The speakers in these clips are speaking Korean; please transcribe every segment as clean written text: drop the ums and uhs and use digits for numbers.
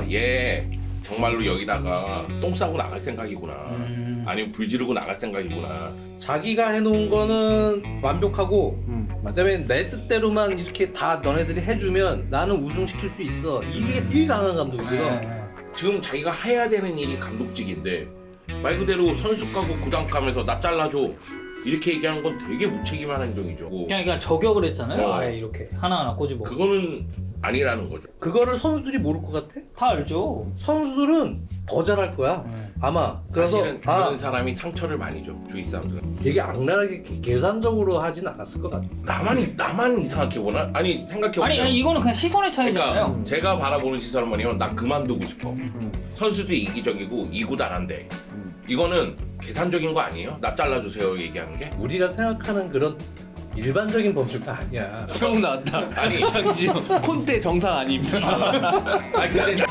얘 정말로 여기다가 똥 싸고 나갈 생각이구나. 아니면 불 지르고 나갈 생각이구나. 자기가 해놓은 거는 완벽하고 그다음에 내 뜻대로만 이렇게 다 너네들이 해주면 나는 우승시킬 수 있어. 이게 되게 강한 감독이거든. 지금 자기가 해야 되는 일이 감독직인데 말 그대로 선수 가고 구단 가면서 나 잘라줘 이렇게 얘기하는 건 되게 무책임한 행동이죠. 그냥 저격을 했잖아요. 어. 아예 이렇게 하나하나 꼬집어. 그거는 아니라는 거죠. 그거를 선수들이 모를 것 같아? 다 알죠. 선수들은 더 잘할 거야. 아마. 그래서 사실은 그런 사람이 상처를 많이 줘. 주위 사람들은. 되게 악랄하게 계산적으로 하진 않았을 것 같아. 나만 이상하게 보나? 아니 생각해보면 아니 이거는 그냥 시선의 차이잖아요. 그러니까 제가 바라보는 시선은 뭐냐면 나 그만두고 싶어. 선수도 이기적이고 이구 나간대. 이거는 계산적인 거 아니에요? 나 잘라주세요 얘기하는 게? 우리가 생각하는 그런 일반적인 범주가 아니야. 처음 나왔다. 아니 장지영 콘테 정상 아닙니다. 아니 근데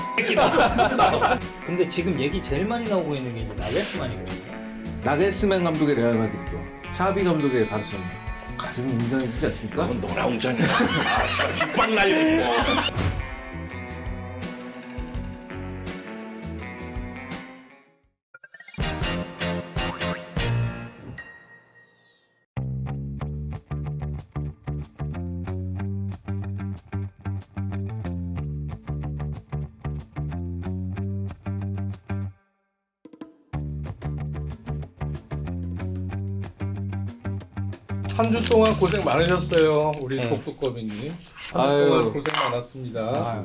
근데 지금 얘기 제일 많이 나오고 있는 게 이제 나겔스만이거든요. 나겔스맨 감독의 레알 마드리드, 차비 감독의 바르셀로나. 가슴이 웅장해지지 않습니까? 그건 너나 웅장이야. 씨발 죽방 날리고. 한 주 동안 고생 많으셨어요. 우리 네. 복두꺼비님. 한 주 아유. 동안 고생 많았습니다.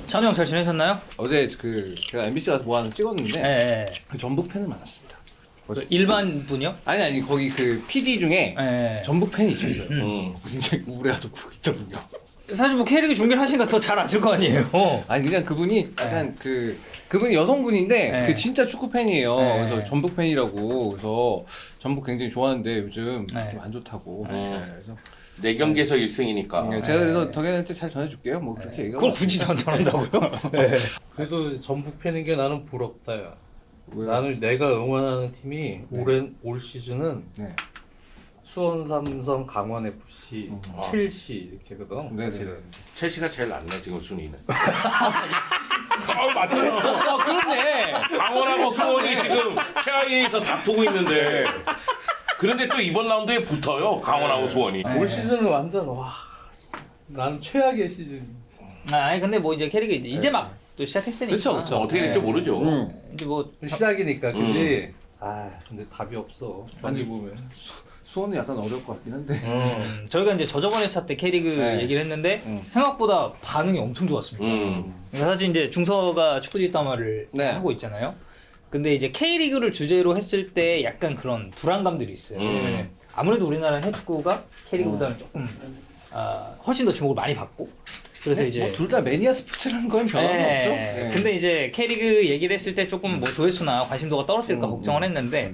찬우 형 잘 지내셨나요? 어제 제가 MBC 가서 뭐 하나 찍었는데 네. 전북 팬을 만났습니다. 일반 분이요? 아니 거기 PD 중에 네. 전북 팬이 있었어요. 음. 굉장히 우울해하고 있더군요. 사실 뭐 K리그 중계를 하시니까 더 잘 아실 거 아니에요. 아니 그냥 그분이 약간 그분이 여성분인데 네. 그 진짜 축구 팬이에요. 네. 그래서 전북 팬이라고 그래서 전북 굉장히 좋아하는데 요즘 네. 좀 안 좋다고. 네. 그래서 내 경기에서 1승이니까. 제가 그래서 덕현한테 잘 전해줄게요. 뭐 그렇게 얘기하고. 그걸 굳이 전한다고요? 그래도 전북 팬인 게 나는 부럽다, 야. 왜요? 나는 내가 응원하는 팀이 올 시즌은 네. 수원 삼성, 강원 FC, 첼시 이렇게거든. 네, 사실은. 첼시가 제일 낫네 지금 순위는. 맞죠? 그렇네. 강원하고 수원이 지금 최하위에서 다투고 있는데. 그런데 또 이번 라운드에 붙어요 강원하고 수원이. 올 시즌은 완전 나는 최악의 시즌. 아니 근데 뭐 이제 K리그 이제 막 또 시작했으니까. 그렇죠. 어떻게 될지 모르죠. 이제 뭐 시작이니까 그지. 근데 답이 없어. 아니 보면 수원은 약간 어려울 것 같긴 한데. 저희가 이제 저저번에 차 때 K리그 네. 얘기를 했는데 생각보다 반응이 엄청 좋았습니다. 그러니까 사실 이제 중서가 축구 뒷담화를 네. 하고 있잖아요. 근데 이제 K리그를 주제로 했을 때 약간 그런 불안감들이 있어요. 왜냐면 아무래도 우리나라는 해축구가 K리그보다는 조금 훨씬 더 주목을 많이 받고 그래서 이제 뭐 둘 다 매니아 스포츠라는 건 변함이 없죠. 네. 근데 이제 K리그 얘기를 했을 때 조금 뭐 조회수나 관심도가 떨어질까 걱정을 했는데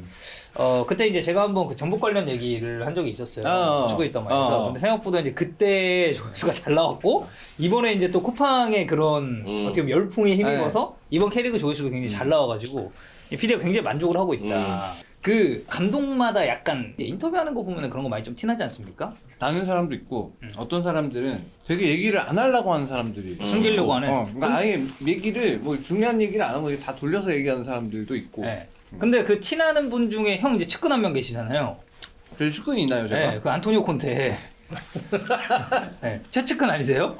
그때 이제 제가 한번 그 전북 관련 얘기를 한 적이 있었어요. 축구 있단 말이죠. 근데 생각보다 이제 그때 조회수가 잘 나왔고 이번에 이제 또 쿠팡의 그런 어떻게 보면 열풍에 힘입어서 이번 K리그 조회수도 굉장히 잘 나와가지고 PD가 굉장히 만족을 하고 있다. 그 감독마다 약간 인터뷰하는 거 보면 그런 거 많이 좀 티나지 않습니까? 나는 사람도 있고 어떤 사람들은 되게 얘기를 안 하려고 하는 사람들이 있고. 숨기려고 하는. 그러니까 아예 얘기를 뭐 중요한 얘기를 안 하고 다 돌려서 얘기하는 사람들도 있고. 네. 근데 그 티나는 분 중에 형 이제 측근 한 명 계시잖아요. 그래서 축근이 있나요 제가? 네, 그 안토니오 콘테. 네, 최측근 아니세요?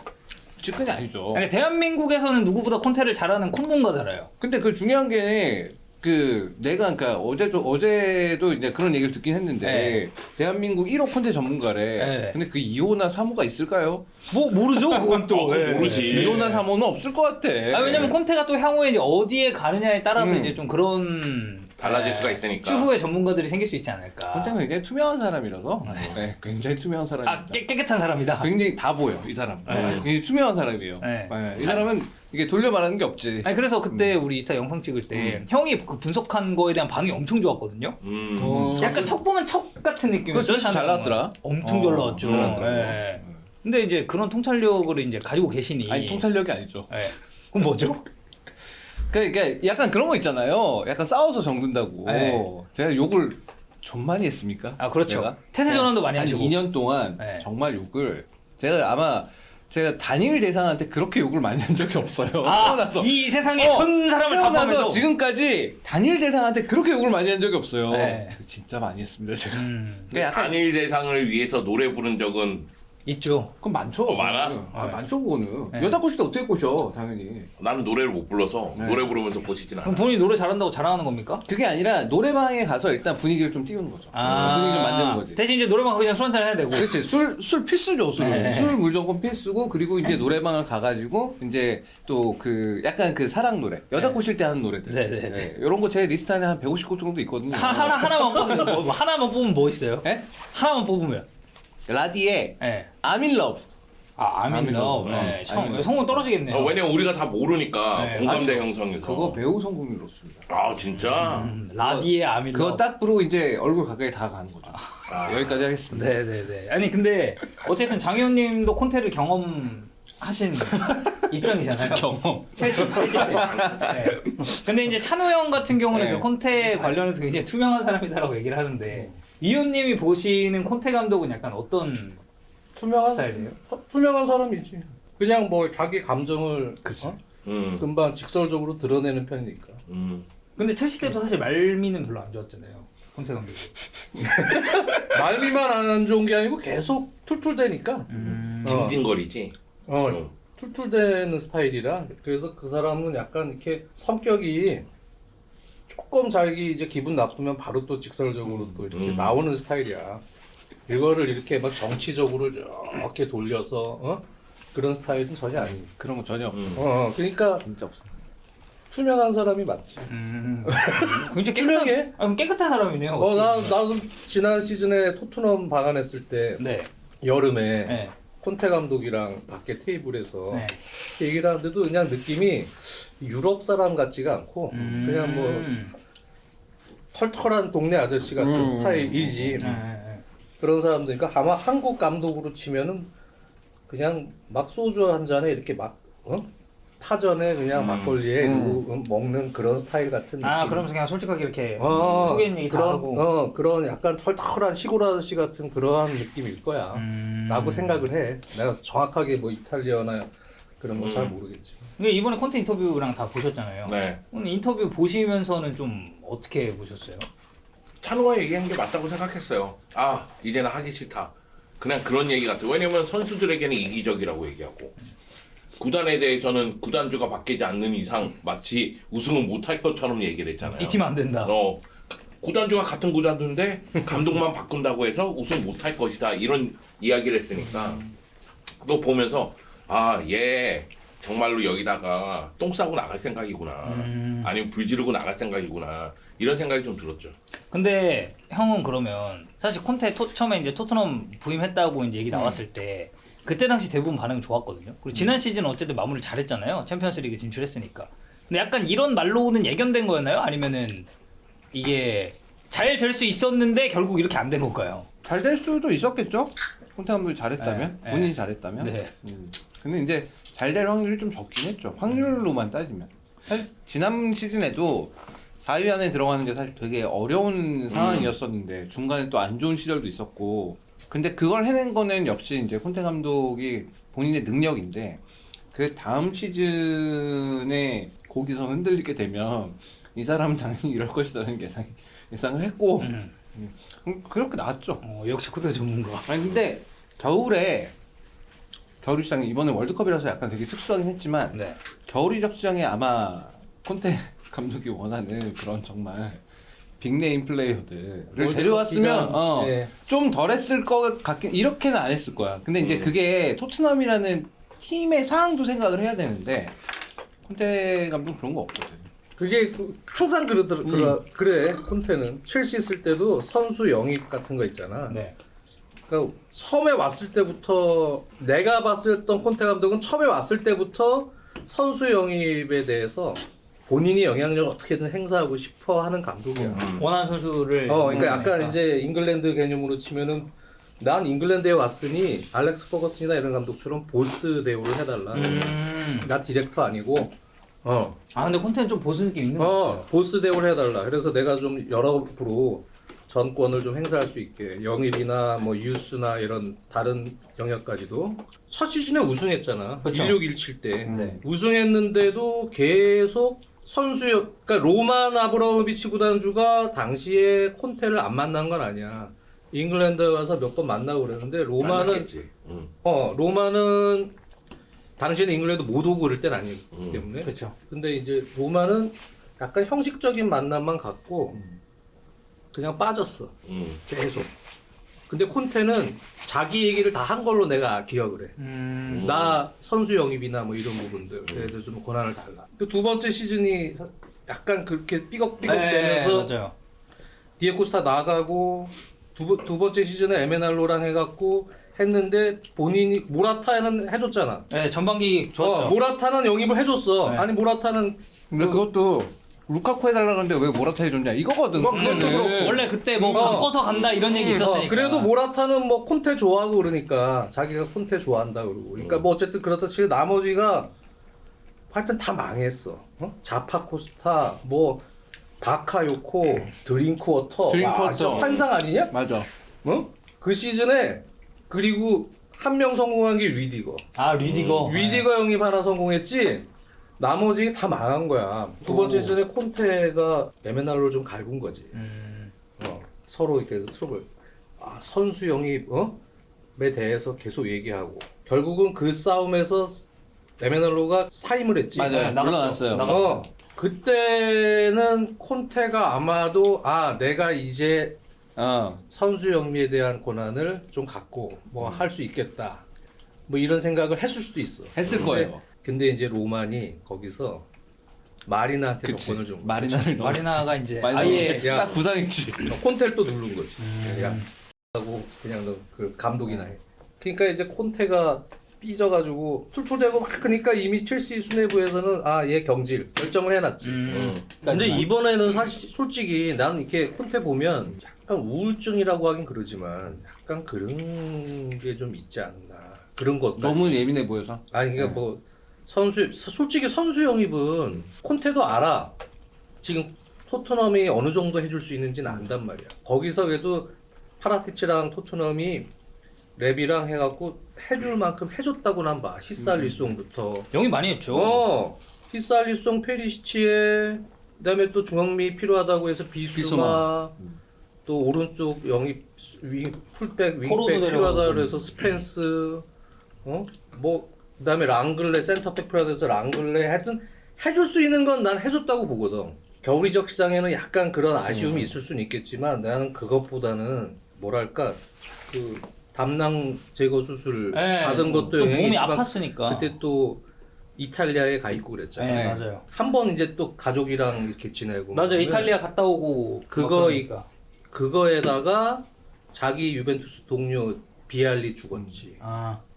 축근이 아니죠. 아니, 대한민국에서는 누구보다 콘테를 잘하는 콘문가잖아요. 근데 그 중요한 게 내가 그러니까 어제도 이제 그런 얘기를 듣긴 했는데 네. 대한민국 1호 콘테 전문가래. 네. 근데 그 2호나 3호가 있을까요? 뭐 모르죠 그건 또. 그건 모르지. 2호나 3호는 없을 것 같아. 왜냐면 콘테가 또 향후에 이제 어디에 가느냐에 따라서 이제 좀 그런 달라질 수가 있으니까. 추후의 전문가들이 생길 수 있지 않을까. 콘테가 굉장히 투명한 사람이라서 네, 굉장히 투명한 사람입니다. 깨끗한 사람이다. 굉장히 다 보여 이 사람. 굉장히 투명한 사람이에요. 네. 이 사람은 이게 돌려 말하는 게 없지. 아니 그래서 그때 우리 인스타 영상 찍을 때 형이 그 분석한 거에 대한 반응이 엄청 좋았거든요. 약간 척 보면 척 같은 느낌이었죠. 그거 잘 나왔더라. 엄청 잘 나왔죠. 잘 나왔더라고요. 네. 근데 이제 그런 통찰력을 이제 가지고 계시니. 아니 통찰력이 아니죠. 네. 그럼 뭐죠? 그러니까 약간 그런 거 있잖아요. 약간 싸워서 정든다고. 네. 제가 욕을 좀 많이 했습니까? 아 그렇죠. 내가? 태세 전환도 많이 한 하시고. 2년 동안 네. 정말 욕을 제가 아마 제가 단일 대상한테 그렇게 욕을 많이 한 적이 없어요. 태어나서. 이 세상에 전 사람을 다 태어나서 포함해도 지금까지 단일 대상한테 그렇게 욕을 많이 한 적이 없어요. 네. 진짜 많이 했습니다 제가. 그 단일 대상을 위해서 노래 부른 적은 있죠. 그건 많죠. 많아? 많죠 그거는. 네. 여자 꼬실 때 어떻게 꼬셔 당연히. 나는 노래를 못 불러서 네. 노래 부르면서 보시진 않아. 그럼 본인이 노래 잘한다고 자랑하는 겁니까? 그게 아니라 노래방에 가서 일단 분위기를 좀 띄우는 거죠. 분위기 좀 만드는 거지. 대신 이제 노래방 가서 그냥 술 한잔 해야 되고. 그렇지. 술 필수죠, 술. 네. 술 무조건 필수고, 그리고 이제 노래방을 가가지고, 이제 또 그, 약간 그 사랑 노래. 여자 꼬실 때 하는 노래들. 네. 이런 거 제 리스트 안에 한 150곡 정도 있거든요. 하나만 뽑으면 하나만 뽑으면 뭐 있어요? 예? 하나만 뽑으면. 라디에 예. I'm in love. I'm in love. 네. 성공 떨어지겠네요. 왜냐면 우리가 다 모르니까 네, 공감대 맞죠. 형성해서. 그거 배우 성공률로습니다. 아 진짜? 라디의 I'm in 그거 love. 딱 부르고 이제 얼굴 가까이 다가가는 거죠. 여기까지 하겠습니다. 네네네. 아니 근데 어쨌든 장 의원님도 콘테를 경험하신 입장이잖아요. 경험. 최신 때. 네. 근데 이제 찬우 형 같은 경우는 네. 그 콘테 관련해서 굉장히 투명한 사람이다라고 얘기를 하는데 이 의원님이 보시는 콘테 감독은 약간 어떤 투명한 스타일이에요? 투명한 사람이지. 그냥 뭐 자기 감정을 그쵸. 금방 직설적으로 드러내는 편이니까. 근데 첼시 때도 사실 말미는 별로 안 좋았잖아요. 콘테 감독이. 말미만 안 좋은 게 아니고 계속 툴툴대니까. 징징거리지. 툴툴대는 스타일이라. 그래서 그 사람은 약간 이렇게 성격이 조금 자기 이제 기분 나쁘면 바로 또 직설적으로 또 이렇게 나오는 스타일이야. 이거를 이렇게 막 정치적으로 이렇게 돌려서 그런 스타일은 전혀 아니에요. 그런 거 전혀 없어. 그러니까 진짜 없어. 투명한 사람이 맞지. 굉장히 투명해? 깨끗한, 그럼 깨끗한 사람이네요. 나도 지난 시즌에 토트넘 방한했을 때 네. 여름에 네. 콘테 감독이랑 밖에 테이블에서 네. 얘기를 하는데도 그냥 느낌이 유럽 사람 같지가 않고 그냥 뭐 털털한 동네 아저씨 같은 스타일이지. 그런 사람들이니까 아마 한국 감독으로 치면은 그냥 막 소주 한 잔에 이렇게 막 타전에 그냥 막걸리에 먹는 그런 스타일 같은 느낌. 그러면서 그냥 솔직하게 이렇게 속에 있는 얘기 다 하고. 그런 약간 털털한 시골 아저씨 같은 그러한 느낌일 거야. 라고 생각을 해. 내가 정확하게 뭐 이탈리아나 그런 거 잘 모르겠지. 근데 이번에 콘테 인터뷰랑 다 보셨잖아요. 네. 오늘 인터뷰 보시면서는 좀 어떻게 보셨어요? 찬호가 얘기한 게 맞다고 생각했어요. 아 이제는 하기 싫다. 그냥 그런 얘기 같아요. 왜냐면 선수들에게는 이기적이라고 얘기하고 구단에 대해서는 구단주가 바뀌지 않는 이상 마치 우승을 못할 것처럼 얘기를 했잖아요. 이 팀 안 된다. 구단주가 같은 구단주인데 감독만 바꾼다고 해서 우승 못할 것이다 이런 이야기를 했으니까 또 보면서 얘 정말로 여기다가 똥 싸고 나갈 생각이구나 아니면 불 지르고 나갈 생각이구나 이런 생각이 좀 들었죠. 근데 형은 그러면 사실 콘테 처음에 이제 토트넘 부임했다고 이제 얘기 나왔을 때 그때 당시 대부분 반응이 좋았거든요. 그리고 지난 시즌은 어쨌든 마무리를 잘했잖아요. 챔피언스리그 진출했으니까. 근데 약간 이런 말로는 예견된 거였나요? 아니면은 이게 잘 될 수 있었는데 결국 이렇게 안 된 걸까요? 잘 될 수도 있었겠죠? 콘테 감독이 잘했다면? 네. 본인이 잘했다면? 네. 근데 이제 잘 될 확률이 좀 적긴 했죠. 확률로만 따지면. 사실 지난 시즌에도 4위 안에 들어가는 게 사실 되게 어려운 상황이었었는데 중간에 또 안 좋은 시절도 있었고 근데 그걸 해낸 거는 역시 이제 콘테 감독이 본인의 능력인데 그 다음 시즌에 거기서 흔들리게 되면 이 사람은 당연히 이럴 것이라는 예상을 했고 그렇게 나왔죠. 역시 콘테 전문가. 아니 근데 겨울에 겨울 시장에 이번에 월드컵이라서 약간 되게 특수하긴 했지만 네. 겨울 이적 시장에 아마 콘테 감독이 원하는 그런 정말 빅네임 플레이어들을 데려왔으면 네. 좀 덜했을 것 같긴 이렇게는 안 했을 거야. 근데 이제 그게 토트넘이라는 팀의 상황도 생각을 해야 되는데 콘테 감독 그런 거 없거든. 그게 항상 그래 콘테는 첼시 있을 때도 선수 영입 같은 거 있잖아. 네. 그러니까 처음에 왔을 때부터 내가 봤었던 콘테 감독은 처음에 왔을 때부터 선수 영입에 대해서 본인이 영향력을 어떻게든 행사하고 싶어 하는 감독이야. 원하는 선수를. 그러니까 약간 이제 잉글랜드 개념으로 치면은 난 잉글랜드에 왔으니 알렉스 퍼거슨이나 이런 감독처럼 보스 대우를 해달라. 나 디렉터 아니고. 근데 콘테는 좀 보스 느낌 있는 거 같아요. 보스 대우를 해달라. 그래서 내가 좀 여러 부로 전권을 좀 행사할 수 있게 영입이나 뭐 유스나 이런 다른 영역까지도 첫 시즌에 우승했잖아. 그쵸. 1617 때 네. 우승했는데도 계속 선수 그러니까 로만 아브라모비치 구단주가 당시에 콘테를 안 만난 건 아니야. 잉글랜드 와서 몇 번 만나고 그랬는데 로마는 만났겠지. 로마는 당시에는 잉글랜드 못 오고 그럴 땐 아니기 때문에. 그렇죠. 근데 이제 로마는 약간 형식적인 만남만 갖고 그냥 빠졌어. 계속. 근데 콘테는 자기 얘기를 다 한 걸로 내가 기억을 해. 나 선수 영입이나 뭐 이런 부분들에 대해서 좀 권한을 달라. 그 두 번째 시즌이 약간 그렇게 삐걱삐걱대면서 네, 맞아요. 디에코스타 나가고 두 번째 시즌에 에메날로랑 해갖고 했는데 본인이 모라타는 해줬잖아. 네, 전반기 좋았죠. 모라타는 영입을 해줬어. 네. 아니 모라타는 근데 그것도 루카쿠 해달라 그러는데 왜 모라타 해줬냐 이거거든. 그것도 그렇고. 원래 그때 뭐 어. 바꿔서 간다 이런 얘기 있었으니까. 그래도 모라타는 뭐 콘테 좋아하고 그러니까 자기가 콘테 좋아한다 그러고. 그러니까 뭐 어쨌든 그렇다 치고 나머지가 하여튼 다 망했어. 자파코스타 뭐 바카요코 드링크워터. 드링크워터. 와, 진짜 환상 아니냐? 맞아. 그 시즌에 그리고 한 명 성공한 게 리디거. 아 리디거. 리디거 영입 하나 성공했지. 나머지 다 망한 거야. 두 번째 시즌에 콘테가 에메날로를 좀 갈군 거지. 서로 이렇게 트러블. 선수 영입에 대해서 계속 얘기하고 결국은 그 싸움에서 에메날로가 사임을 했지. 맞아요. 나갔죠. 물러났어요. 그때는 콘테가 아마도 내가 이제 선수 영입에 대한 권한을 좀 갖고 뭐 할 수 있겠다. 뭐 이런 생각을 했을 수도 있어. 했을 거예요. 근데 이제 로만이 거기서 마리나한테 그치. 조건을 준 거야. 마리나를 넣어. 마리나가 이제 아예 야. 딱 구상했지. 콘테를 또 누른 거지. 야, 하고 그냥 너 그 감독이나 해. 그러니까 이제 콘테가 삐져가지고 툴툴대고 막 그러니까 이미 첼시 수뇌부에서는 얘 경질 결정을 해놨지. 근데 이번에는 사실 솔직히 나는 이렇게 콘테 보면 약간 우울증이라고 하긴 그러지만 약간 그런 게 좀 있지 않나. 그런 것까지. 너무 예민해 보여서. 아니 그러니까 뭐 솔직히 선수 영입은 콘테도 알아. 지금 토트넘이 어느 정도 해줄 수 있는지는 안단 말이야. 거기서 그래도 파라티치랑 토트넘이 랩이랑 해갖고 해줄 만큼 해줬다고 난 봐. 히살리송부터. 영입 많이 했죠. 히살리송, 페리시치에 그다음에 또 중앙미 필요하다고 해서 비수마. 또 오른쪽 영입 풀백 포로도 윙백 필요하다 데려가고. 그래서 스펜스. 뭐 그다음에 랑글레 센터백 필요하다 해서 랑글레 하여튼 해줄 수 있는 건 난 해줬다고 보거든. 겨울이적 시장에는 약간 그런 아쉬움이 있을 수는 있겠지만 나는 그것보다는 뭐랄까 그 담낭 제거 수술 받은 것도 또 영향이 몸이 있지만 아팠으니까. 그때 또 이탈리아에 가 있고 그랬잖아. 네, 맞아요. 한 번 이제 또 가족이랑 이렇게 지내고. 맞아 그러면 이탈리아 갔다 오고 그거에다가 자기 유벤투스 동료 비알리 죽었지.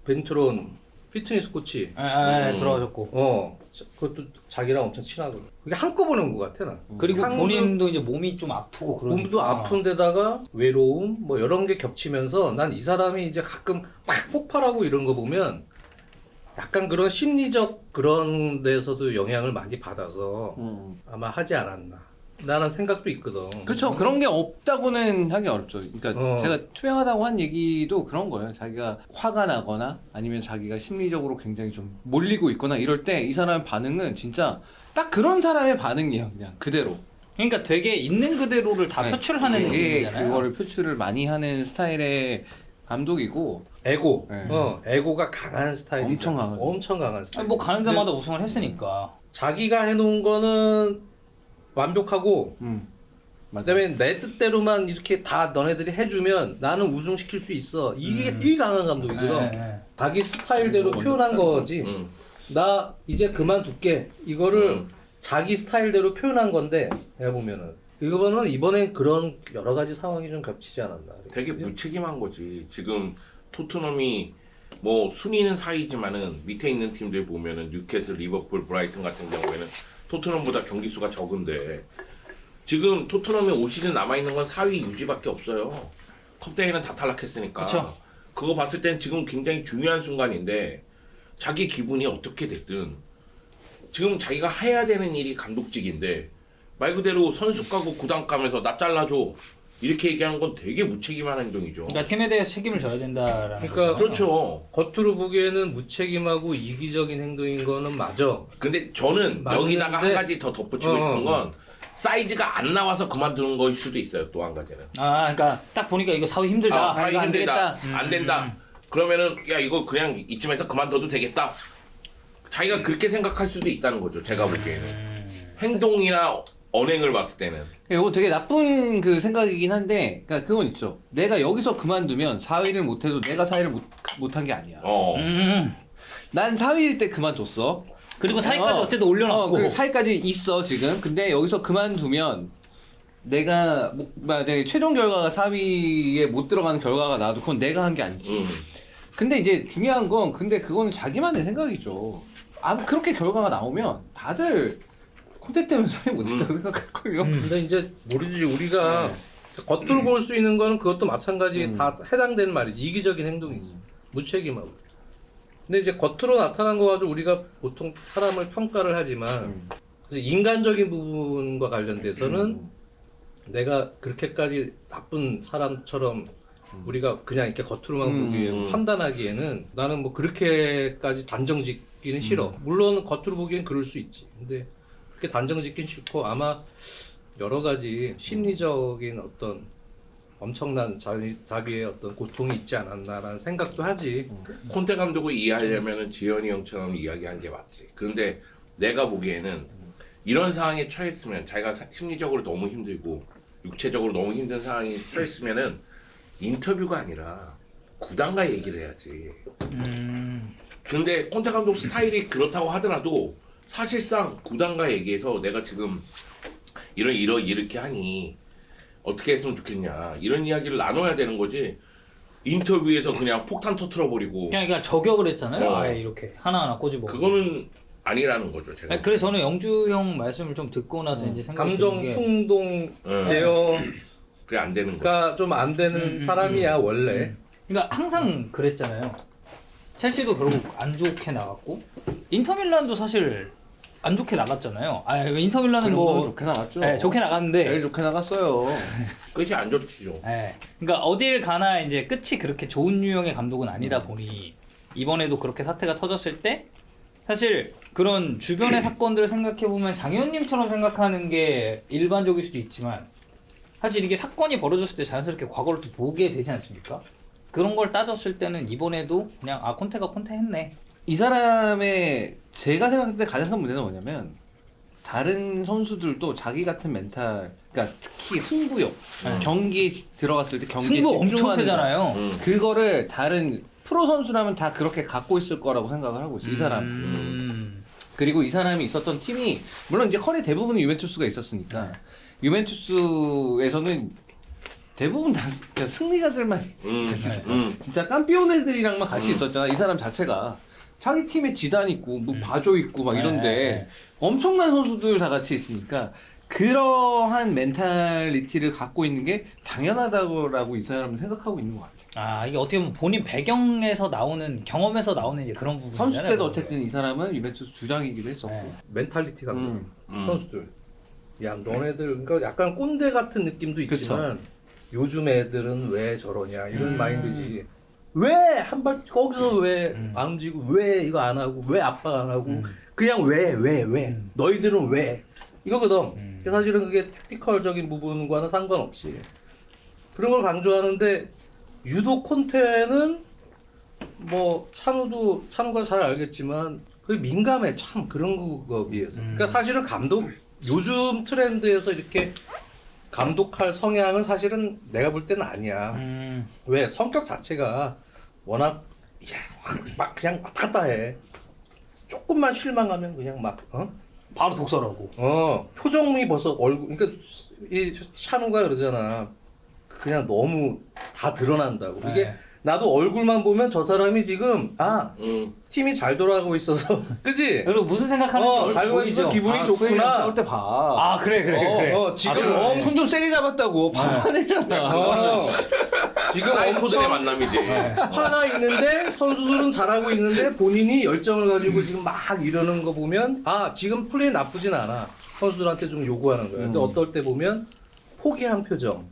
벤트론 피트니스 코치. 들어가셨고. 그것도 자기랑 엄청 친하거든. 그게 한꺼번에 온 것 같아 나. 그리고 항상 본인도 이제 몸이 좀 아프고 그러니까. 몸도 아픈데다가 외로움 뭐 이런 게 겹치면서 난 이 사람이 이제 가끔 확 폭발하고 이런 거 보면 약간 그런 심리적 그런 데서도 영향을 많이 받아서 아마 하지 않았나. 나는 생각도 있거든. 그렇죠. 그런 게 없다고는 하기 어렵죠. 그러니까 제가 투명하다고 한 얘기도 그런 거예요. 자기가 화가 나거나 아니면 자기가 심리적으로 굉장히 좀 몰리고 있거나 이럴 때 이 사람의 반응은 진짜 딱 그런 사람의 반응이에요. 그냥 그대로. 그러니까 되게 있는 그대로를 다 표출하는 되게 분이잖아요. 그거를 표출을 많이 하는 스타일의 감독이고 에고. 네. 에고가 강한 스타일이죠. 엄청 강하죠. 엄청 강한 스타일. 뭐 가는 데마다 우승을 했으니까. 자기가 해놓은 거는 완벽하고 그다음에 내 뜻대로만 이렇게 다 너네들이 해주면 나는 우승시킬 수 있어. 이게 되게 강한 감독이거든. 자기 스타일대로 표현한 거지. 나 이제 그만둘게. 이거를 자기 스타일대로 표현한 건데 내가 보면은 이번엔 그런 여러 가지 상황이 좀 겹치지 않았나. 되게 무책임한 거지. 지금 토트넘이 뭐 순위는 4위지만은 밑에 있는 팀들 보면은 뉴캐슬, 리버풀, 브라이튼 같은 경우에는 토트넘보다 경기 수가 적은데 지금 토트넘이 올 시즌 남아 있는 건 4위 유지밖에 없어요. 컵대회는 다 탈락했으니까. 그쵸. 그거 봤을 땐 지금 굉장히 중요한 순간인데 자기 기분이 어떻게 됐든 지금 자기가 해야 되는 일이 감독직인데 말 그대로 선수 가고 구단 가면서 나 잘라줘. 이렇게 얘기하는 건 되게 무책임한 행동이죠. 그러니까 팀에 대해서 책임을 져야 된다라는. 그러니까 거죠. 그렇죠. 겉으로 보기에는 무책임하고 이기적인 행동인 거는 맞아. 근데 저는 맞는데- 여기다가 한 가지 더 덧붙이고 싶은 건 사이즈가 안 나와서 그만두는 걸 수도 있어요. 또 한 가지는. 아, 그러니까 딱 보니까 이거 사회 힘들다. 아, 사이 이거 안 힘들다. 되겠다. 안 된다. 그러면은 야 이거 그냥 이쯤에서 그만둬도 되겠다. 자기가 그렇게 생각할 수도 있다는 거죠. 제가 보기에는. 행동이나 언행을 봤을 때는. 이거 되게 나쁜 그 생각이긴 한데, 그러니까 그건 있죠. 내가 여기서 그만두면 4위를 못해도 내가 4위를 못한 게 아니야. 난 4위일 때 그만뒀어. 그리고 사이까지 어쨌든 올려놨고. 그리고 4위까지 있어 지금. 근데 여기서 그만두면 내가 만약에 최종 결과가 4위에 못 들어가는 결과가 나와도 그건 내가 한 게 아니지. 근데 이제 중요한 건 근데 그거는 자기만의 생각이죠. 그렇게 결과가 나오면 다들 콘텐츠 때문에 4위 못했다고 생각할걸요. 근데 이제 모르지 우리가 겉으로 볼 수 있는 거는 그것도 마찬가지 다 해당되는 말이지. 이기적인 행동이지. 무책임하고. 근데 이제 겉으로 나타난 거 가지고 우리가 보통 사람을 평가를 하지만 그래서 인간적인 부분과 관련돼서는 내가 그렇게까지 나쁜 사람처럼 우리가 그냥 이렇게 겉으로만 보기에 판단하기에는 나는 뭐 그렇게까지 단정 짓기는 싫어. 물론 겉으로 보기엔 그럴 수 있지. 근데 그렇게 단정 짓긴 싫고 아마 여러 가지 심리적인 어떤 엄청난 자기의 어떤 고통이 있지 않았나라는 생각도 하지. 콘테 감독을 이해하려면은 지현이 형처럼 이야기한 게 맞지. 그런데 내가 보기에는 이런 상황에 처했으면 자기가 심리적으로 너무 힘들고 육체적으로 너무 힘든 상황에 처했으면은 인터뷰가 아니라 구단과 얘기를 해야지. 근데 콘테 감독 스타일이 그렇다고 하더라도 사실상 구단과 얘기해서 내가 지금 이렇게 하니 어떻게 했으면 좋겠냐 이런 이야기를 나눠야 되는 거지. 인터뷰에서 그냥 폭탄 터트려버리고 그러니까 저격을 했잖아요. 아예 이렇게 하나하나 꼬집어. 그거는 아니라는 거죠. 제가. 아니, 그래서 저는 영주 형 말씀을 좀 듣고 나서 이제 생각이 감정 드는 게 충동 네. 제어가 그게 안 되는 거. 좀 안 되는 사람이야 원래. 그러니까 항상 그랬잖아요. 첼시도 결국 안 좋게 나갔고 인터밀란도 사실 안 좋게 나갔잖아요. 인터밀란은 뭐 좋게 나갔죠. 네, 좋게 나갔는데 제일 좋게 나갔어요. 끝이 안 좋지죠. 네. 그러니까 어딜 가나 이제 끝이 그렇게 좋은 유형의 감독은 아니다 보니 이번에도 그렇게 사태가 터졌을 때 사실 그런 주변의 사건들을 생각해 보면 장현님처럼 생각하는 게 일반적일 수도 있지만 사실 이게 사건이 벌어졌을 때 자연스럽게 과거를 또 보게 되지 않습니까? 그런 걸 따졌을 때는 이번에도 그냥 콘테가 콘테 했네. 이 사람의 제가 생각할 때 가장 큰 문제는 뭐냐면 다른 선수들도 자기 같은 멘탈, 그러니까 특히 승부욕, 경기에 들어갔을 때 경기에 승부 엄청 집중하는 세잖아요. 그거를 다른 프로 선수라면 다 그렇게 갖고 있을 거라고 생각을 하고 있어요. 이 사람. 그리고 이 사람이 있었던 팀이 물론 이제 커리 대부분은 유벤투스가 있었으니까 유벤투스에서는 대부분 다 그냥 승리자들만 같이 있었죠. 진짜 깜피오네들이랑만 같이 있었잖아. 이 사람 자체가 자기 팀에 지단 있고 뭐 바조 있고 막 이런데 엄청난 선수들 다 같이 있으니까 그러한 멘탈리티를 갖고 있는 게 당연하다고 이 사람은 생각하고 있는 것 같아요. 이게 어떻게 보면 본인 배경에서 나오는 경험에서 나오는 이제 그런 부분. 선수 때도 어쨌든 이 사람은 유벤투스 주장이기도 했었고. 멘탈리티가 선수들. 야 너네들 그러니까 약간 꼰대 같은 느낌도 있지만 요즘 애들은 왜 저러냐 이런 마인드지. 왜 한 발 거기서 왜 안 움직이고 왜 이거 안 하고 왜 아빠 안 하고 그냥 왜 너희들은 왜 이거거든. 사실은 그게 택티컬적인 부분과는 상관없이 그런 걸 강조하는데 유독 콘테는 뭐 찬우가 잘 알겠지만 그 민감해 참 그런 거에 비해서. 그러니까 사실은 감독 요즘 트렌드에서 이렇게 감독할 성향은 사실은 내가 볼 때는 아니야. 왜 성격 자체가 워낙 막 그냥 왔다 갔다 해. 조금만 실망하면 그냥 막 바로 독설하고. 표정이 벌써 얼굴 그러니까 이 찬우가 그러잖아. 그냥 너무 다 드러난다고. 이게 나도 얼굴만 보면 저 사람이 지금 팀이 잘 돌아가고 있어서 그지? 그리고 무슨 생각하는지 잘 돌아가고 있어 기분이 좋구나. 싸울 때 봐. 그래. 지금 손 좀 세게 잡았다고 화내잖아. 지금 사이코들의 엄청 만남이지. 화나 있는데 선수들은 잘하고 있는데 본인이 열정을 가지고 지금 막 이러는 거 보면 지금 플레이 나쁘진 않아. 선수들한테 좀 요구하는 거야. 근데 어떨 때 보면 포기한 표정.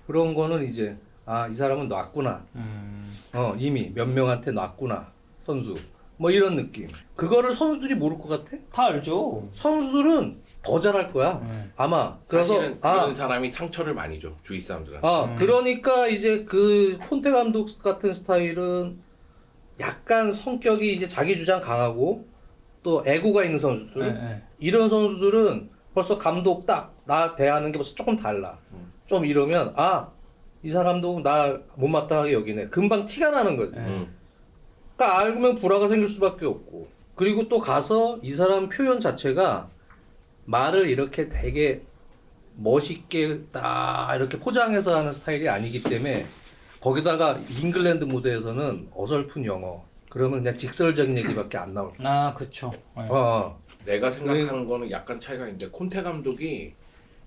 그런 거는 이제 이 사람은 놨구나. 이미 몇 명한테 놨구나 선수. 뭐 이런 느낌. 그거를 선수들이 모를 것 같아? 다 알죠. 선수들은 더 잘할 거야. 아마. 그래서 사실은 그런 사람이 상처를 많이 줘 주위 사람들한테. 그러니까 이제 그 콘테 감독 같은 스타일은 약간 성격이 이제 자기 주장 강하고 또 애고가 있는 선수들. 이런 선수들은 벌써 감독 딱 나 대하는 게 벌써 조금 달라. 좀 이러면 이 사람도 나 못마땅하게 여기네. 금방 티가 나는 거지. 그러니까 알면 불화가 생길 수밖에 없고. 그리고 또 가서 이 사람 표현 자체가 말을 이렇게 되게 멋있게 딱 이렇게 포장해서 하는 스타일이 아니기 때문에 거기다가 잉글랜드 무대에서는 어설픈 영어 그러면 그냥 직설적인 얘기밖에 안 나올 거야. 그쵸. 내가 생각하는 거는 약간 차이가 있는데 콘테 감독이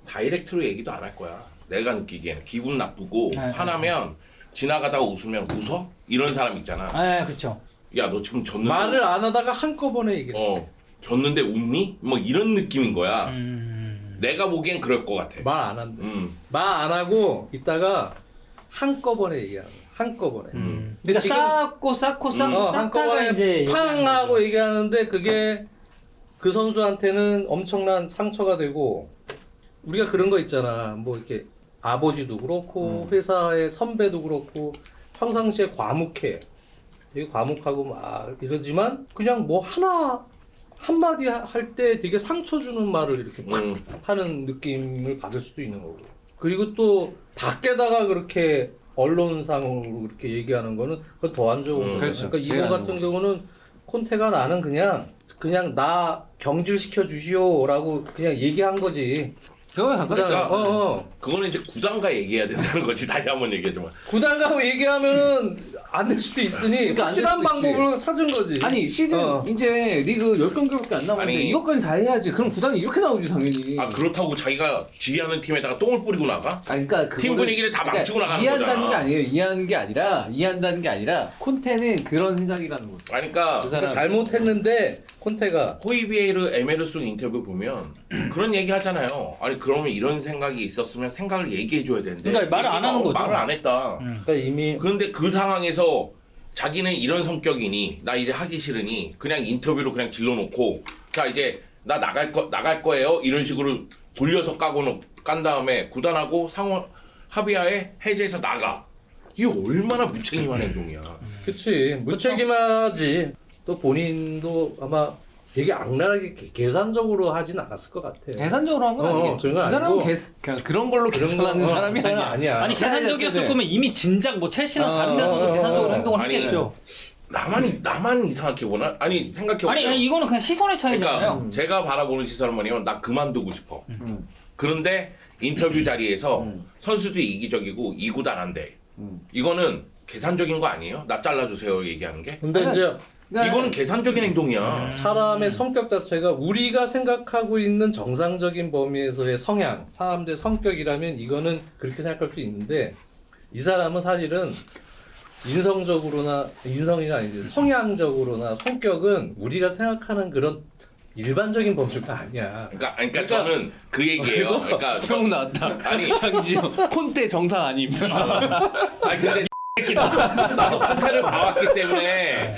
다이렉트로 얘기도 안 할 거야. 내가 느끼기에는 기분 나쁘고 화나면 지나가다가 웃으면 웃어? 이런 사람 있잖아. 그쵸. 야 너 지금 졌는데 말을 안 하다가 한꺼번에 얘기해. 졌는데 웃니? 뭐 이런 느낌인 거야. 내가 보기엔 그럴 것 같아. 말 안 한대. 말 안 하고 있다가 한꺼번에 얘기하는 거야. 한꺼번에. 그러니까 지금- 쌓고 쌓다가 한꺼번에 이제 팡 하고 얘기하는데 그게 그 선수한테는 엄청난 상처가 되고 우리가 그런 거 있잖아. 뭐 이렇게 아버지도 그렇고 회사의 선배도 그렇고 평상시에 과묵해. 되게 과묵하고 막 이러지만 그냥 뭐 한마디 할 때 되게 상처 주는 말을 이렇게 팍 하는 느낌을 받을 수도 있는 거고. 그리고 또 밖에다가 그렇게 언론상으로 그렇게 얘기하는 거는 그건 더 안 좋은 거예요. 그렇죠. 그러니까 이거 같은 경우는 콘테가 나는 그냥 나 경질시켜 주시오라고 그냥 얘기한 거지. 그거에 가깝죠. 그거는 이제 구단과 얘기해야 된다는 거지. 다시 한번 얘기하지만. 구단 가고 얘기하면은 안 될 수도 있으니 그러니까 안될 확실한 수도 있지. 방법을 찾은 거지. 아니 시즌 이제 리그 10경기밖에 안 남았는데 아니. 이것까지 다 해야지. 그럼 구단이 이렇게 나오지 당연히. 그렇다고 자기가 지휘하는 팀에다가 똥을 뿌리고 나가? 그러니까 팀 분위기를 다 망치고 나가는 이해한다는 거잖아. 게 아니에요. 이해한다는 게 아니라 콘테는 그런 생각이라는 거죠. 그러니까 그러니까 잘못했는데 콘테가 호이비에르 에메르송 인터뷰 보면 그런 얘기 하잖아요. 아니 그러면 이런 생각이 있었으면 생각을 얘기해 줘야 되는데. 그러니까 말을 안 하는 거죠. 말을 안 했다. 그러니까 이미 그런데 그 상황에서 자기는 이런 성격이니 나 이제 하기 싫으니 그냥 인터뷰로 그냥 질러놓고 자 이제 나 나갈 거예요 이런 식으로 돌려서 깐 다음에 구단하고 상호 합의하에 해제해서 나가. 이게 얼마나 무책임한 행동이야. 그치 무책임하지. 또 본인도 아마 되게 악랄하게 계산적으로 하진 않았을 것 같아. 계산적으로 한 건 아니겠죠. 그런 그 건 사람은 아니고. 그냥 그런 걸로 계산하는 사람이 아니야. 아니 계산적이었을 네. 거면 이미 진작 뭐 첼시나 다른 데서도 계산적으로 행동을 아니, 했겠죠. 나만 이상하게 보나? 아니 생각해보세요. 아니 이거는 그냥 시선의 차이잖아요. 그러니까 제가 바라보는 시선은 뭐냐면 나 그만두고 싶어. 그런데 인터뷰 자리에서 선수들이 이기적이고 이구단한데 이거는 계산적인 거 아니에요? 나 잘라주세요 얘기하는 게. 근데 이제 이거는 계산적인 행동이야. 사람의 성격 자체가 우리가 생각하고 있는 정상적인 범위에서의 성향, 사람들의 성격이라면 이거는 그렇게 생각할 수 있는데 이 사람은 사실은 인성이가 아니지 성향적으로나 성격은 우리가 생각하는 그런 일반적인 범주가 아니야. 그러니까 저는 그 얘기예요. 그러니까 처음 나왔다. 아니 장지영 콘테 정상 아님. 아니 근데 나도 콘테를 봐왔기 때문에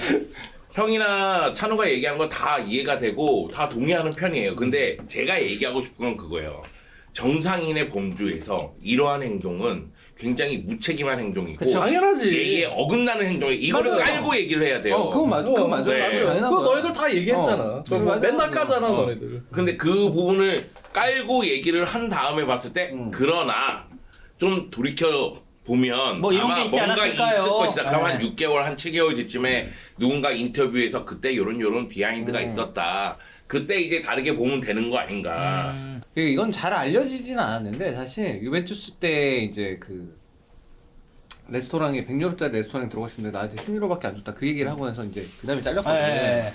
형이나 찬우가 얘기한 건 다 이해가 되고 다 동의하는 편이에요. 근데 제가 얘기하고 싶은 건 그거예요. 정상인의 범주에서 이러한 행동은 굉장히 무책임한 행동이고 그쵸, 당연하지. 예의에 어긋나는 행동이 이거를 맞아요. 깔고 얘기를 해야 돼요. 그건 맞아. 그건 맞아. 네. 당연한 그거 거야. 너희들 다 얘기했잖아. 그거 맞아. 맨날 까잖아 너희들. 근데 그 부분을 깔고 얘기를 한 다음에 봤을 때 그러나 좀 돌이켜 보면 뭐 이런 아마 게 있지 뭔가 않았을까요? 있을 것이다. 그럼 한 네. 6개월 한 7개월 뒤쯤에 누군가 인터뷰에서 그때 요런 비하인드가 있었다. 그때 이제 다르게 보면 되는 거 아닌가. 이건 잘 알려지진 않았는데 사실 유벤투스 때 이제 그 레스토랑에 100유로짜리 레스토랑에 들어가시는데 나한테 10유로밖에 안 줬다 그 얘기를 하고 나서 이제 그 다음에 잘렸거든요. 네.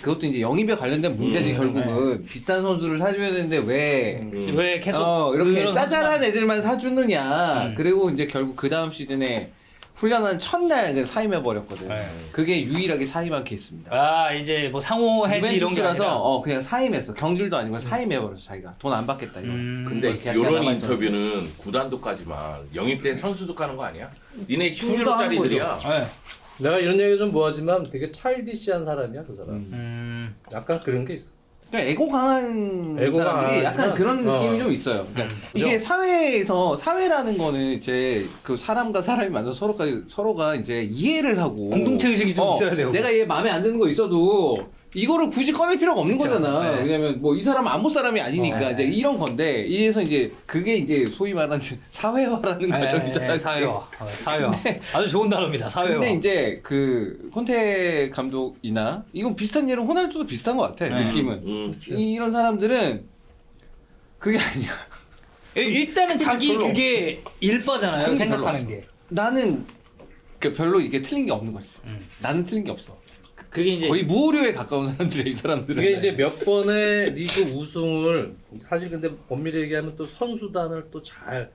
그것도 이제 영입에 관련된 문제지 결국은 비싼 선수를 사줘야 되는데 왜 왜 계속 이렇게 그런 짜잘한 애들만 사주느냐. 그리고 이제 결국 그 다음 시즌에 훈련한 첫날 그 사임해 버렸거든. 네. 그게 유일하게 사임한 케이스입니다. 아 이제 뭐 상호 해지 이런 게 아니라. 유벤투스라서 그냥 사임했어. 경질도 아니고 사임해 버렸어 자기가. 돈 안 받겠다 이거. 근데 뭐 계약이 이런 남아있어서. 인터뷰는 구단도까지만 영입된 선수도 가는 거 아니야? 니네 둘다 하는 16짜리들이야. 거죠. 네. 내가 이런 얘기 좀 뭐하지만 되게 차일디시한 사람이야 그 사람. 약간 그런 게 있어. 그러니까 애고 강한 애고가 사람들이 약간 강하지만, 그런 느낌이 어. 좀 있어요. 그러니까 이게 사회라는 거는 이제 그 사람과 사람이 만나서 서로가 이제 이해를 하고 공동체 의식이 좀 있어야 되고. 내가 얘 마음에 안 드는 거 있어도 이거를 굳이 꺼낼 필요가 없는 그쵸. 거잖아. 네. 왜냐면 뭐 이 사람은 안보 사람이 아니니까 네. 이제 이런 건데 이래서 이제 그게 이제 소위 말하는 사회화라는 과정이잖아요. 사회화. 사회화. 아주 좋은 단어입니다. 사회화. 근데 이제 그 콘테 감독이나 이건 비슷한 예로 호날두도 비슷한 것 같아. 네. 느낌은 이런 사람들은 그게 아니야. 일단은 자기 별로 그게 일바잖아요. 그게 생각하는 별로 게. 나는 그 별로 이게 틀린 게 없는 거지. 나는 틀린 게 없어. 그게 이제 거의 무오류에 가까운 사람들이야 이 사람들은. 이게 이제 몇 번의 리그 우승을 사실 근데 엄밀히 얘기하면 또 선수단을 또 잘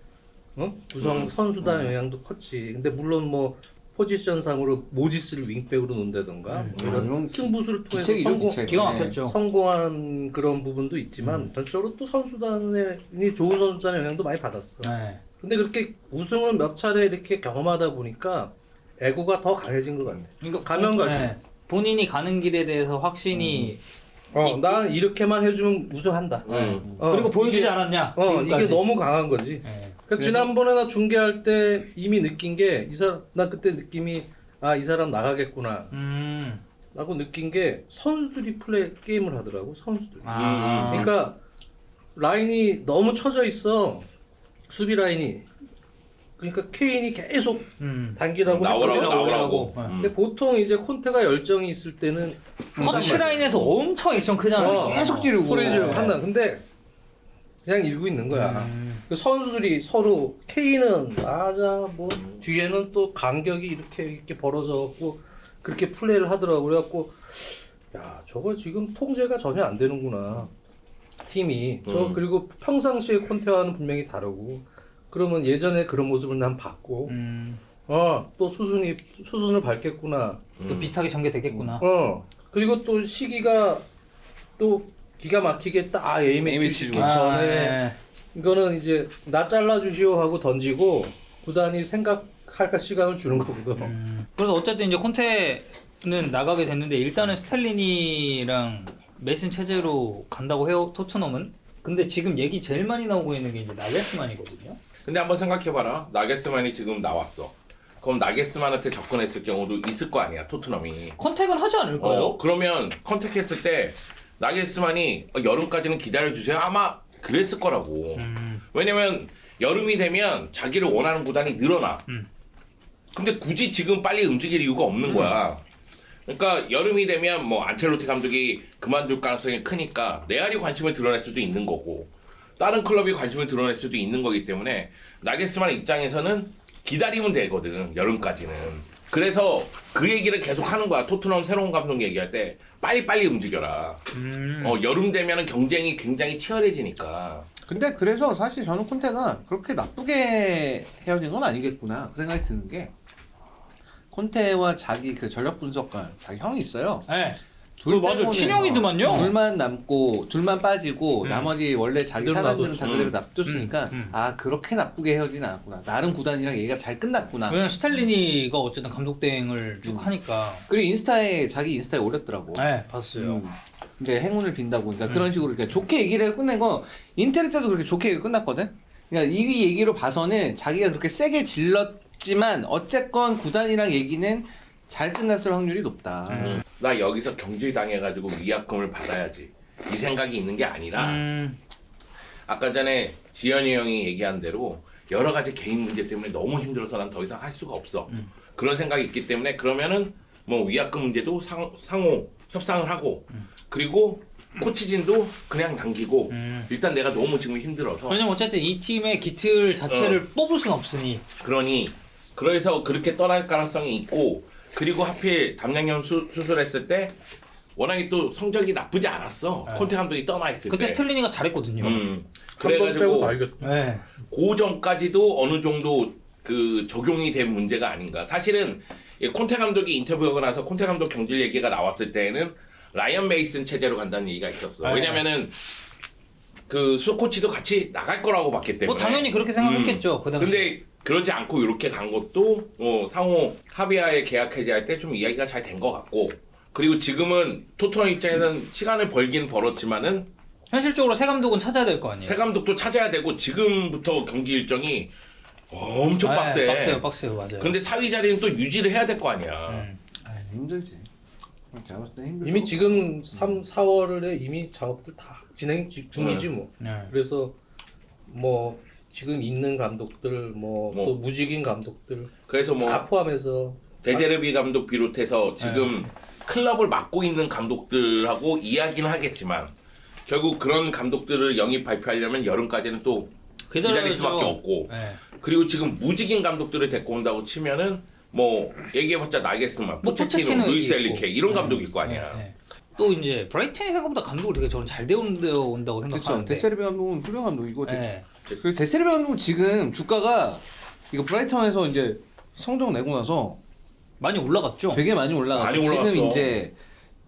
구성 선수단 영향도 컸지. 근데 물론 뭐 포지션상으로 모지스를 윙백으로 놓는다던가 뭐 이런 이런 승부수를 통해서 기책이죠, 기책. 기가 막혔죠. 성공한 그런 부분도 있지만 전적으로 또 선수단이 좋은 선수단의 영향도 많이 받았어. 네. 근데 그렇게 우승을 몇 차례 이렇게 경험하다 보니까 에고가 더 강해진 것 같아. 그러니까 가면 갈수록. 네. 본인이 가는 길에 대해서 확신이 난 이렇게만 해주면 우승한다. 그리고 보여주지 이게, 않았냐? 이게 지금까지. 너무 강한 거지. 네. 그러니까 지난번에 나 중계할 때 이미 느낀 게 이 사람 나 그때 느낌이 이 사람 나가겠구나. 라고 느낀 게 선수들이 게임을 하더라고 선수들이. 그러니까 라인이 너무 처져 있어 수비 라인이. 그러니까 케인이 계속 단기라고 나오라고. 근데 보통 이제 콘테가 열정이 있을 때는 터치라인에서 엄청 액션 크잖아요. 계속 지르고 소리 지르고 한다. 근데 그냥 읽고 있는 거야. 그 선수들이 서로 케인은 맞아 뭐 뒤에는 또 간격이 이렇게 벌어져갖고 그렇게 플레이를 하더라고. 그래갖고 야 저거 지금 통제가 전혀 안 되는구나 팀이. 그리고 평상시에 콘테와는 분명히 다르고. 그러면 예전에 그런 모습을 난 봤고 또 수순을 밟겠구나. 또 비슷하게 전개되겠구나. 그리고 또 시기가 또 기가 막히게 딱 A매치 주기 전에 이거는 이제 나 잘라주시오 하고 던지고 구단이 생각할 시간을 주는 거거든. 그래서 어쨌든 이제 콘테는 나가게 됐는데 일단은 스텔리니랑 메슨 체제로 간다고 해요. 토트넘은. 근데 지금 얘기 제일 많이 나오고 있는 게 이제 나겔스만이거든요. 근데 한번 생각해봐라. 나겔스만이 지금 나왔어. 그럼 나겔스만한테 접근했을 경우도 있을 거 아니야, 토트넘이. 컨택은 하지 않을까요? 그러면 컨택했을 때 나겔스만이 여름까지는 기다려주세요. 아마 그랬을 거라고. 왜냐면 여름이 되면 자기를 원하는 구단이 늘어나. 근데 굳이 지금 빨리 움직일 이유가 없는 거야. 그러니까 여름이 되면 뭐 안첼로티 감독이 그만둘 가능성이 크니까 레알이 관심을 드러낼 수도 있는 거고 다른 클럽이 관심을 드러낼 수도 있는 거기 때문에 나겔스만 입장에서는 기다리면 되거든 여름까지는. 그래서 그 얘기를 계속 하는 거야. 토트넘 새로운 감독 얘기할 때 빨리 움직여라. 여름 되면은 경쟁이 굉장히 치열해지니까. 근데 그래서 사실 저는 콘테가 그렇게 나쁘게 헤어진 건 아니겠구나 그 생각이 드는 게 콘테와 자기 그 전력 분석관 자기 형이 있어요. 네. 맞아 빼고는 친형이더만요. 둘만 남고 둘만 빠지고 나머지 원래 자기 사람들은 다 그대로 놔뒀으니까 그렇게 나쁘게 헤어지진 않았구나. 나름 구단이랑 얘기가 잘 끝났구나. 왜냐면 스텔리니가 어쨌든 감독 대행을 쭉 하니까. 그리고 자기 인스타에 올렸더라고. 네, 봤어요. 이제 행운을 빈다고 그러니까 그런 식으로 이렇게 좋게 얘기를 끝낸 거 인테리 때도 그렇게 좋게 얘기가 끝났거든. 그러니까 이 얘기로 봐서는 자기가 그렇게 세게 질렀지만 어쨌건 구단이랑 얘기는 잘 끝났을 확률이 높다. 나 여기서 경질당해가지고 위약금을 받아야지 이 생각이 있는 게 아니라 아까 전에 지현이 형이 얘기한 대로 여러 가지 개인 문제 때문에 너무 힘들어서 난 더 이상 할 수가 없어. 그런 생각이 있기 때문에 그러면은 뭐 위약금 문제도 상호 협상을 하고 그리고 코치진도 그냥 남기고 일단 내가 너무 지금 힘들어서 왜냐면 어쨌든 이 팀의 기틀 자체를 뽑을 순 없으니. 그래서 그렇게 떠날 가능성이 있고 그리고 하필 담양염 수술했을 때 워낙에 또 성적이 나쁘지 않았어. 콘테 감독이 떠나 있을 그때 때. 스텔리니가 잘했거든요. 한번 빼고 그래가지고 발견. 네. 그 전까지도 어느 정도 그 적용이 된 문제가 아닌가. 사실은 이 콘테 감독이 인터뷰하고 나서 콘테 감독 경질 얘기가 나왔을 때는 라이언 메이슨 체제로 간다는 얘기가 있었어. 네. 왜냐면은 그 수코치도 같이 나갈 거라고 봤기 때문에. 뭐 당연히 그렇게 생각했겠죠. 그 당시. 근데 그러지 않고 이렇게 간 것도 상호 합의하에 계약 해지할 때 좀 이야기가 잘 된 것 같고, 그리고 지금은 토트넘 입장에서는 시간을 벌긴 벌었지만은 현실적으로 새 감독은 찾아야 될 거 아니에요. 새 감독도 찾아야 되고 지금부터 경기 일정이 엄청 빡세. 빡세요, 맞아요. 근데 사위 자리는 또 유지를 해야 될 거 아니야. 힘들지. 제가 봤을 때 힘들죠. 이미 지금 3, 4월에 이미 작업들 다 진행 중이지 뭐. 네. 그래서 뭐 지금 있는 감독들 뭐 또 무직인 감독들 그래서 뭐 다 포함해서 데제르비 감독 비롯해서 지금 클럽을 맡고 있는 감독들하고 이야기는 하겠지만 결국 그런 감독들을 영입 발표하려면 여름까지는 또 기다릴 수밖에 없고, 네. 그리고 지금 무직인 감독들을 데리고 온다고 치면은 뭐 얘기해봤자 나겠으면 뭐 포체티노, 루이스 있고. 엘리케 이런 감독일 거 아니야. 네. 또 이제 브라이튼이 생각보다 감독을 되게 저는 잘 데운다고 그렇죠. 생각하는데. 데세르비 감독은 훌륭한 감독이고 네. 그리고 데세르비 감독은 지금 주가가 이거 브라이턴에서 이제 성적 내고 나서 많이 올라갔죠. 되게 많이 올라갔고 많이 올라갔어. 지금 이제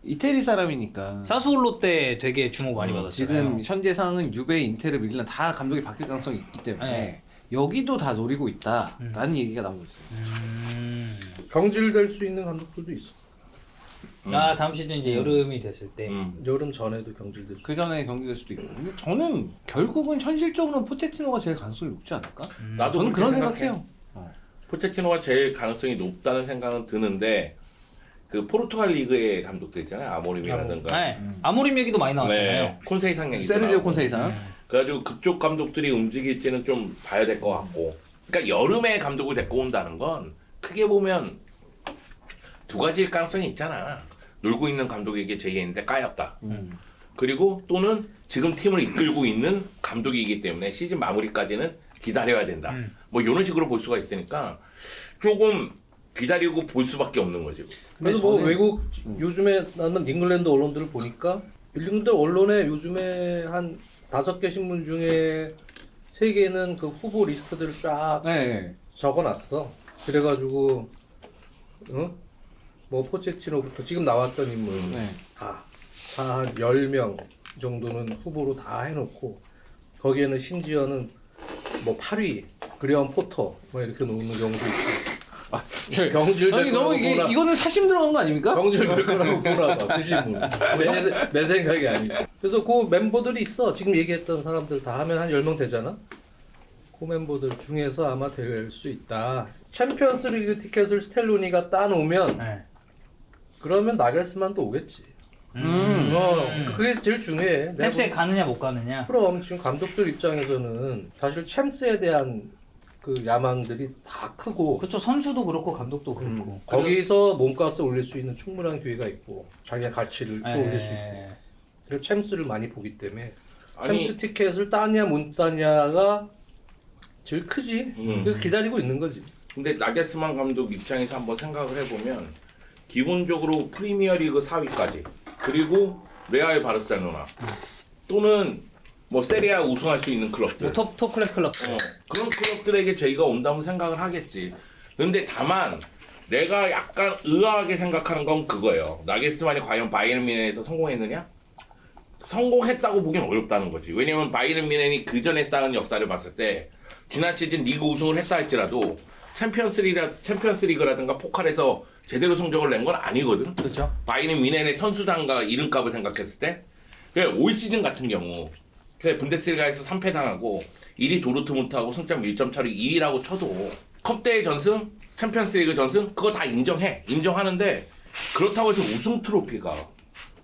이태리 사람이니까 사스올로 때 되게 주목 많이 받았잖아요. 지금 현재 상황은 유베, 인테르, 밀란 다 감독이 바뀔 가능성이 있기 때문에 네. 여기도 다 노리고 있다라는 얘기가 나오고 있어요. 경질될 수 있는 감독들도 있어. 아 다음 시즌 이제 여름이 됐을 때. 여름 전에도 경질될 수. 그 전에 경기될 수도 있고. 근데 저는 결국은 현실적으로는 포체티노가 제일 가능성이 높지 않을까? 나도 저는 그렇게 그런 생각해. 생각해요. 포체티노가 제일 가능성이 높다는 생각은 드는데 그 포르투갈 리그의 감독들 있잖아요. 아모림이라든가. 네. 아모림 얘기도 많이 나왔잖아요. 네. 콘세이상 얘기도 세르지오 나오고. 콘세이상. 그래가지고 그쪽 감독들이 움직일지는 좀 봐야 될 것 같고. 그러니까 여름에 감독을 데리고 온다는 건 크게 보면 두 가지일 가능성이 있잖아. 놀고 있는 감독에게 제의했는데 까였다. 그리고 또는 지금 팀을 이끌고 있는 감독이기 때문에 시즌 마무리까지는 기다려야 된다. 뭐 이런 식으로 볼 수가 있으니까 조금 기다리고 볼 수밖에 없는 거지. 그래서 뭐 외국 요즘에 나는 잉글랜드 언론들을 보니까 잉글랜드 언론에 요즘에 한 5개 신문 중에 3개는 그 후보 리스트들을 쫙 네. 적어놨어. 그래가지고 뭐 포체티노부터 지금 나왔던 인물 네. 다한 10명 정도는 후보로 다 해놓고 거기에는 심지어는 뭐 8위 그레엄 포터 뭐 이렇게 놓는 경우도 있고 경질될 아니 너무 거라고 보라. 이거는 사심 들어간 거 아닙니까? 경질될 거라고 보라봐 그 신문 내 생각이 아니고. 그래서 그 멤버들이 있어. 지금 얘기했던 사람들 다 하면 한 10명 되잖아. 그 멤버들 중에서 아마 될 수 있다. 챔피언스 리그 티켓을 스텔로니가 따놓으면 네. 그러면 나겔스만도 오겠지. 그게 제일 중요해. 챔스에 가느냐 못 가느냐. 그럼 지금 감독들 입장에서는 사실 챔스에 대한 그 야망들이 다 크고 그렇죠. 선수도 그렇고 감독도 그렇고. 거기서 몸값을 올릴 수 있는 충분한 기회가 있고 자기의 가치를 또 올릴 수 있고. 그래서 챔스를 많이 보기 때문에 챔스 티켓을 따냐 못 따냐가 제일 크지. 그래서 기다리고 있는 거지. 근데 나겔스만 감독 입장에서 한번 생각을 해보면 기본적으로 프리미어리그 4위까지 그리고 레알 바르셀로나 또는 뭐 세리아 우승할 수 있는 클럽들 톱 클래스 클럽. 그런 클럽들에게 저희가 온다고 생각을 하겠지. 근데 다만 내가 약간 의아하게 생각하는 건 그거예요. 나겔스만이 과연 바이에른 뮌헨에서 성공했느냐? 성공했다고 보기는 어렵다는 거지. 왜냐면 바이에른 뮌헨이 그 전에 쌓은 역사를 봤을 때 지난 시즌 리그 우승을 했다 할지라도 챔피언스리그라든가 포칼에서 제대로 성적을 낸 건 아니거든. 그렇죠. 바이에른 뮌헨의 선수단과 이름값을 생각했을 때, 올 시즌 같은 경우, 분데스리가에서 3패 당하고 1위 도르트문트하고 승점 1점 차로 2위라고 쳐도 컵대회 전승, 챔피언스리그 전승 그거 다 인정하는데 그렇다고 해서 우승 트로피가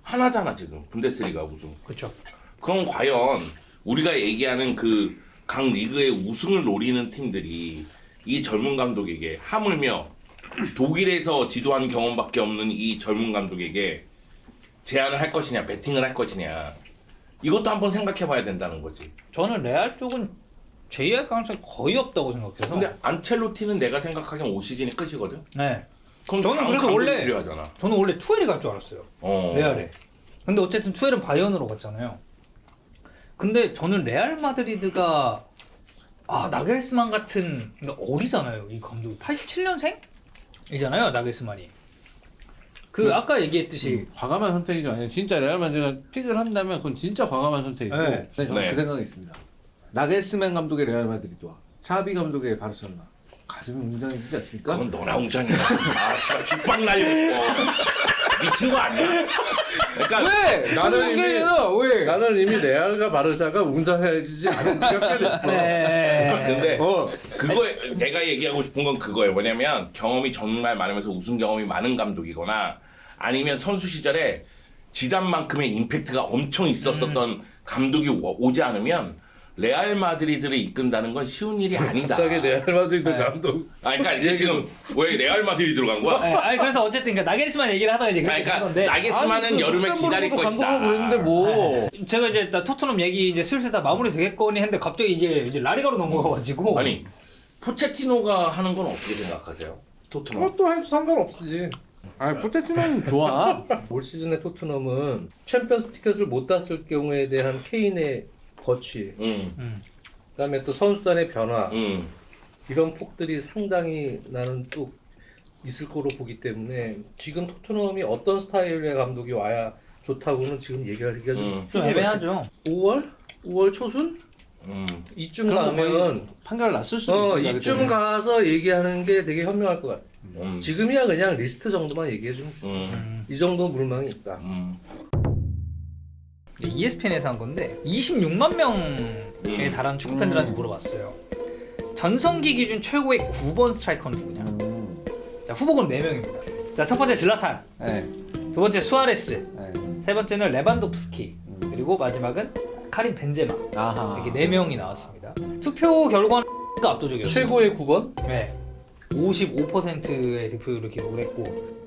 하나잖아 지금 분데스리가 우승. 그렇죠. 그럼 과연 우리가 얘기하는 그 각 리그의 우승을 노리는 팀들이 이 젊은 감독에게 하물며 독일에서 지도한 경험밖에 없는 이 젊은 감독에게 제안을 할 것이냐, 배팅을 할 것이냐, 이것도 한번 생각해 봐야 된다는 거지. 저는 레알 쪽은 제의할 가능성이 거의 없다고 생각해서. 근데 안첼로티는 내가 생각하기엔 올 시즌이 끝이거든. 네. 그럼 저는 다음 그래서 감독이 원래 필요하잖아. 저는 원래 투엘이 갈 줄 알았어요. 레알에. 근데 어쨌든 투엘은 바이언으로 갔잖아요. 근데 저는 레알 마드리드가 나겔스만 같은 어리잖아요. 이 감독 87년생이잖아요. 나겔스만이. 아까 얘기했듯이 과감한 선택이죠. 아니 진짜 레알 마드리드가 픽을 한다면 그건 진짜 과감한 선택이고. 네. 저는 네. 그 생각이 있습니다. 나겔스맨 감독의 레알 마드리드와 차비 감독의 바르셀로나 가슴이 웅장해지지 않습니까? 그건 너나 웅장이야. 씨발 죽방 날리고 싶어. 미친 거 아니야? 그러니까 왜? 나는 이미- 왜? 나는 이미 레알과 바르사가 웅장해지지 않은 지가 꽤 됐어. 근데 어. 그거 내가 얘기하고 싶은 건 그거예요. 뭐냐면 경험이 정말 많으면서 우승 경험이 많은 감독이거나 아니면 선수 시절에 지단만큼의 임팩트가 엄청 있었었던 감독이 오지 않으면 레알 마드리드를 이끈다는 건 쉬운 일이 아니다. 갑자기 레알 마드리드 감독. 그러니까 이제 지금 왜 레알 마드리드로 간 거야? 아니 그래서 어쨌든 나겔스만 얘기를 하다가 이제 그렇게 그러니까 그런데 나게스만은 여름에 기다릴 것이다. 그랬는데 뭐. 제가 이제 토트넘 얘기 이제 슬슬 다 마무리 되겠거니 했는데 갑자기 이제 라리가로 넘어가가지고 아니 포체티노가 하는 건 어떻게 생각하세요? 토트넘. 그것도 해도 상관없지. 아니 포테티노는 좋아. 올 시즌에 토트넘은 챔피언스 티켓을 못 땄을 경우에 대한 케인의 거취, 그다음에 또 선수단의 변화 이런 폭들이 상당히 나는 또 있을 거로 보기 때문에 지금 토트넘이 어떤 스타일의 감독이 와야 좋다고는 지금 얘기하기가 좀 애매하죠. 5월 초순 이쯤 그럼 뭐 가면 판결 났을 수도 있습니다. 이쯤 가서 얘기하는 게 되게 현명할 것 같아. 지금이야 그냥 리스트 정도만 얘기해 주면 이 정도 물망이 있다. ESPN에서 한 건데 26만 명에 달하는 축구 팬들한테 물어봤어요. 전성기 기준 최고의 9번 스트라이커는 누구냐? 자, 후보군 4명입니다. 자, 첫 번째 질라탄, 네. 두 번째 수아레스, 네. 세 번째는 레반도프스키, 그리고 마지막은 카림 벤제마. 아하. 이렇게 4명이 나왔습니다. 투표 결과는 압도적이었어요. 최고의 9번? 네. 55%의 득표율을 기록을 했고